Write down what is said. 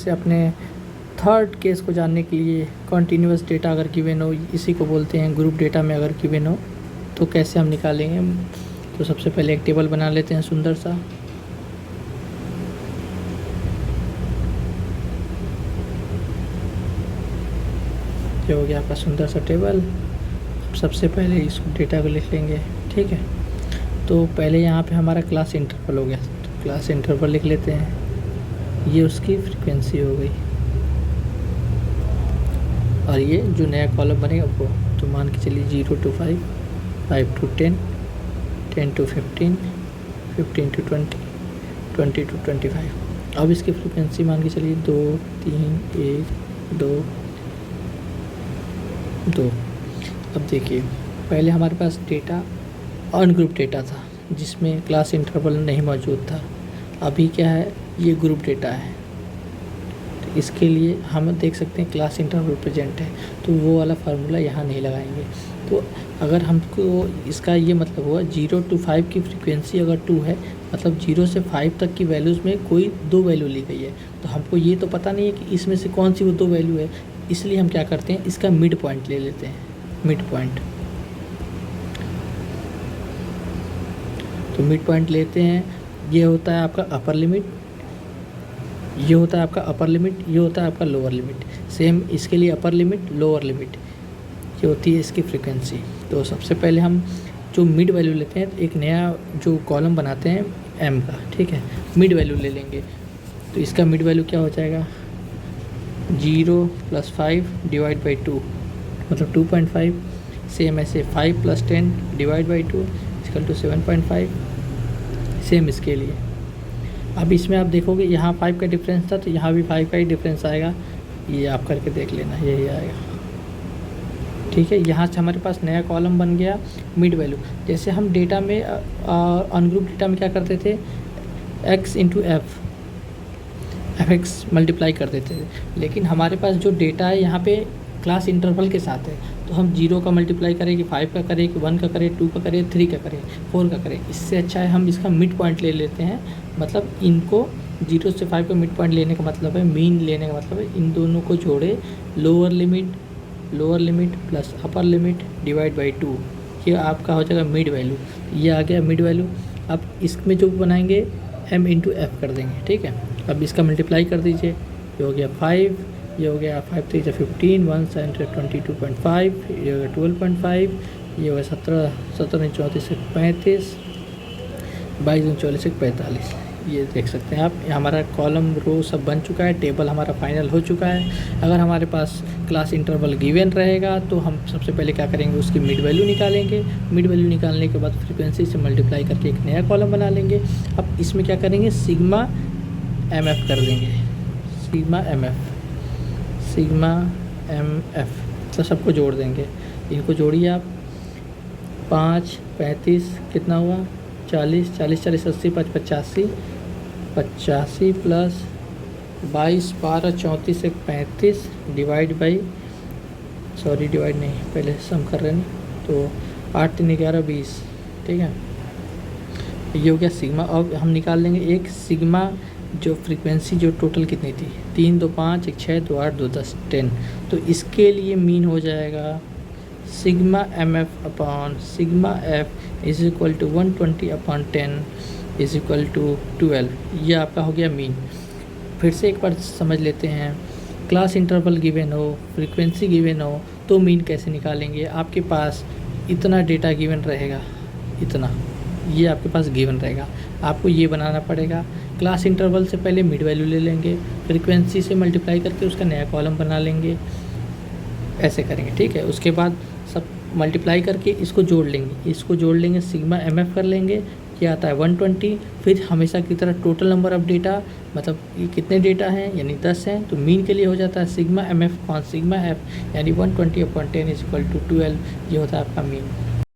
से अपने third case को जानने के लिए कॉन्टीन्यूअस डेटा अगर गिवन हो, इसी को बोलते हैं ग्रुप डेटा में अगर गिवन हो तो कैसे हम निकालेंगे। तो सबसे पहले एक टेबल बना लेते हैं सुंदर सा। ये हो गया आपका सुंदर सा टेबल। अब सबसे पहले इस डेटा को लिख लेंगे, ठीक है। तो पहले यहाँ पे हमारा क्लास इंटरवल हो गया, तो क्लास इंटरवल लिख लेते हैं। ये उसकी फ्रीक्वेंसी हो गई, और ये जो नया कॉलम बनेगा वो, तो मान के चलिए 0 to 5, 5 to 10, 10 to 15, 15 to 20, 20 to 25। अब इसकी फ्रीक्वेंसी मान के चलिए 2 3 1 2 2। अब देखिए पहले हमारे पास डेटा अनग्रुप डेटा था जिसमें क्लास इंटरवल नहीं मौजूद था। अभी क्या है, ये ग्रुप डेटा है। तो इसके लिए हम देख सकते हैं क्लास इंटरवल प्रेजेंट है, तो वो वाला फार्मूला यहाँ नहीं लगाएंगे। तो अगर हमको इसका ये मतलब हुआ 0 to 5 की फ्रीक्वेंसी अगर 2 है, मतलब 0 से 5 तक की वैल्यूज़ में कोई 2 वैल्यू ली गई है, तो हमको ये तो पता नहीं है कि इसमें से कौन सी वो 2 वैल्यू है। इसलिए हम क्या करते हैं, इसका मिड पॉइंट ले लेते हैं, मिड पॉइंट। तो मिड पॉइंट लेते हैं। ये होता है आपका अपर लिमिट, ये होता है आपका अपर लिमिट, ये होता है आपका लोअर लिमिट। सेम इसके लिए अपर लिमिट लोअर लिमिट, ये होती है इसकी फ्रीक्वेंसी। तो सबसे पहले हम जो मिड वैल्यू लेते हैं, तो एक नया जो कॉलम बनाते हैं एम का, ठीक है। मिड वैल्यू ले लेंगे, तो इसका मिड वैल्यू क्या हो जाएगा, 0 + 5 / 2, मतलब 2.5। सेम ऐसे 5 + 10 / 2 = 7.5। सेम इसके लिए। अब इसमें आप देखोगे यहाँ 5 का डिफरेंस था, तो यहाँ भी 5 का ही डिफरेंस आएगा। ये आप करके देख लेना, यही आएगा, ठीक है। यहाँ से हमारे पास नया कॉलम बन गया मिड वैल्यू। जैसे हम डेटा में अनग्रुप डेटा में क्या करते थे, x × f(x) मल्टीप्लाई कर देते थे, लेकिन हमारे पास जो डेटा है यहाँ पे क्लास इंटरवल के साथ है, तो हम 0 का मल्टीप्लाई करें कि 5 का करें कि 1 का करें, 2 का करें, 3 का करें, 4 का करें। इससे अच्छा है हम इसका मिड पॉइंट ले लेते हैं। मतलब इनको 0 से 5 का मिड पॉइंट लेने का मतलब है, मीन लेने का मतलब है, इन दोनों को जोड़े lower limit plus upper limit / 2। ये आपका हो जाएगा मिड वैल्यू। ये आ गया मिड वैल्यू। अब इसमें जो बनाएंगे m × f कर देंगे, ठीक है। अब इसका मल्टीप्लाई कर दीजिए, ये हो गया 5, ये हो गया 5 × 3 = 15, 1 × 7 = 22.5, ये हो गया 12.5, ये हो गया 17 × 34 = 35, 22 × 44 = 45। ये देख सकते हैं आप, हमारा कॉलम रो सब बन चुका है, टेबल हमारा फाइनल हो चुका है। अगर हमारे पास क्लास इंटरवल गिवन रहेगा तो हम सबसे पहले क्या करेंगे, उसकी मिड वैल्यू निकालेंगे। मिड वैल्यू निकालने के बाद फ्रीक्वेंसी से मल्टीप्लाई करके एक नया कॉलम बना लेंगे। अब इसमें क्या करेंगे, सिग्मा mf कर देंगे, सिग्मा mf, तो सबको जोड़ देंगे। इनको जोड़िए आप, 5 35 कितना हुआ, 40 40 40 80 5 85 85 प्लस 22 12 34 = 35 डिवाइड नहीं, पहले सम कर रहे हैं, तो 8 3 11 20, ठीक है। ये हो गया सिग्मा। अब हम निकाल लेंगे एक सिग्मा जो फ्रीक्वेंसी जो टोटल कितनी थी, 3 2 5 1 6 2 8 2 10 10। तो इसके लिए मीन हो जाएगा sigma mf upon sigma f is equal to 120/10 is equal to 12। ये आपका हो गया मीन। फिर से एक बार समझ लेते हैं, क्लास इंटरवल गिवन हो, फ्रीक्वेंसी गिवन हो, तो मीन कैसे निकालेंगे। आपके पास इतना डेटा गिवन रहेगा, इतना, ये आपके पास गिवन रहेगा, आपको ये बनाना पड़ेगा। क्लास इंटरवल से पहले मिड वैल्यू ले लेंगे, फ्रीक्वेंसी से मल्टीप्लाई करके उसका नया कॉलम बना लेंगे, ऐसे करेंगे, ठीक है। उसके बाद सब मल्टीप्लाई करके इसको जोड़ लेंगे, सिग्मा mf कर लेंगे, ये आता है 120। फिर हमेशा की तरह टोटल नंबर ऑफ डेटा, मतलब ये कितने डेटा हैं यानी 10 हैं, तो मीन के लिए हो जाता है sigma mf upon sigma f, यानी 120/10 इज इक्वल टू 12। ये होता है आपका मीन।